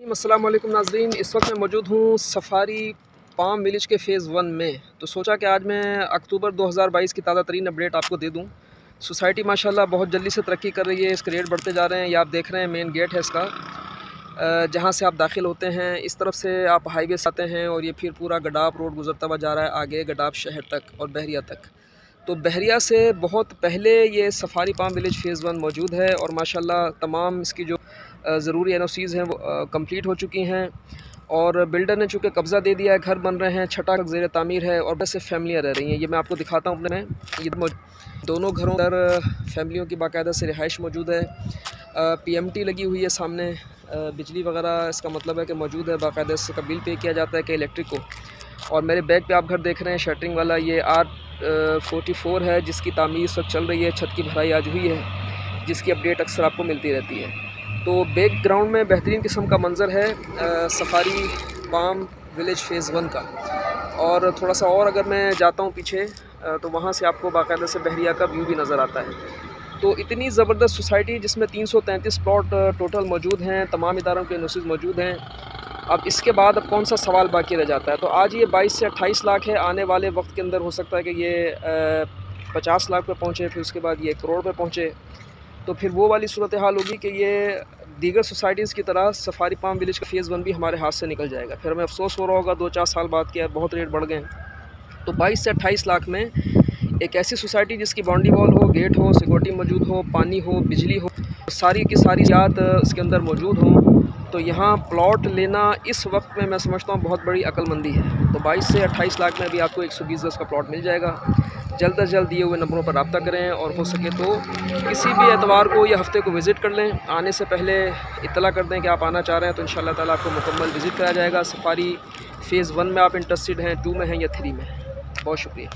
अस्सलाम वालेकुम नाज़रीन, इस वक्त मैं मौजूद हूँ सफारी पाम विलेज के फ़ेज़ 1 में। तो सोचा कि आज मैं अक्टूबर 2022 की ताज़ा तरीन अपडेट आपको दे दूँ। सोसाइटी माशाल्लाह बहुत जल्दी से तरक्की कर रही है, इसके रेट बढ़ते जा रहे हैं। ये आप देख रहे हैं मेन गेट है इसका, जहाँ से आप दाखिल होते हैं। इस तरफ से आप हाईवे से आते हैं और ये फिर पूरा गडाप रोड गुजरता हुआ जा रहा है आगे गडाप शहर तक और बहरिया तक। तो बहरिया से बहुत पहले ये सफारी पाम विलेज फ़ेज़ 1 मौजूद है और माशाल्लाह तमाम इसकी जो ज़रूरी एनओसीज़ हैं वो कंप्लीट हो चुकी हैं और बिल्डर ने चूँकि कब्ज़ा दे दिया है, घर बन रहे हैं, छठा ज़ेर तामीर है और बस से फैमिलियाँ रह रही हैं। ये मैं आपको दिखाता हूँ अपने में। ये दोनों घरों पर फैमिलियों की बाकायदा से रिहाइश मौजूद है। पीएमटी लगी हुई है सामने, बिजली वगैरह इसका मतलब है कि मौजूद है, बाकायदा इसका बिल पे किया जाता है कि इलेक्ट्रिक को। और मेरे बैक पे आप घर देख रहे हैं शटरिंग वाला, ये R44 है जिसकी तामीर इस वक्त चल रही है। छत की भराई आज हुई है, जिसकी अपडेट अक्सर आपको मिलती रहती है। तो बैकग्राउंड में बेहतरीन किस्म का मंज़र है सफारी पाम विलेज फ़ेज़ 1 का। और थोड़ा सा और अगर मैं जाता हूँ पीछे तो वहाँ से आपको बाकायदा से बहरिया का व्यू भी नज़र आता है। तो इतनी ज़बरदस्त सोसाइटी जिसमें 333 प्लॉट टोटल मौजूद हैं, तमाम इदारों के एनओसीज़ मौजूद हैं। अब इसके बाद अब कौन सा सवाल बाकी रह जाता है। तो आज ये 22 से 28 लाख है, आने वाले वक्त के अंदर हो सकता है कि ये 50 लाख पे पहुँचे, फिर उसके बाद ये 1 करोड़ पे पहुँचे। तो फिर वो वाली सूरत हाल होगी कि ये दीगर सोसाइटीज़ की तरह सफारी पाम विलेज का फ़ेज़ 1 भी हमारे हाथ से निकल जाएगा। फिर हमें अफसोस हो रहा होगा 2-4 साल बाद कि यार बहुत रेट बढ़ गए। तो 22 से 28 लाख में एक ऐसी सोसाइटी जिसकी बाउंड्री वॉल हो, गेट हो, सिक्योरिटी मौजूद हो, पानी हो, बिजली हो, सारी की सारी चीज़ात उसके अंदर मौजूद हों, तो यहाँ प्लॉट लेना इस वक्त में मैं समझता हूँ बहुत बड़ी अक्लमंदी है। तो 22 से 28 लाख में भी आपको 120 गज़ का प्लॉट मिल जाएगा। जल्द अज जल्द दिए हुए नंबरों पर रब्ता करें और हो सके तो किसी भी एतवार को या हफ्ते को विज़िट कर लें। आने से पहले इत्तला कर दें कि आप आना चाह रहे हैं, तो इंशाअल्लाह ताला आपको मुकम्मल विज़िट कराया जाएगा। सफारी फ़ेज़ 1 में आप इंटरेस्टेड हैं, 2 में हैं या 3 में हैं। बहुत शुक्रिया।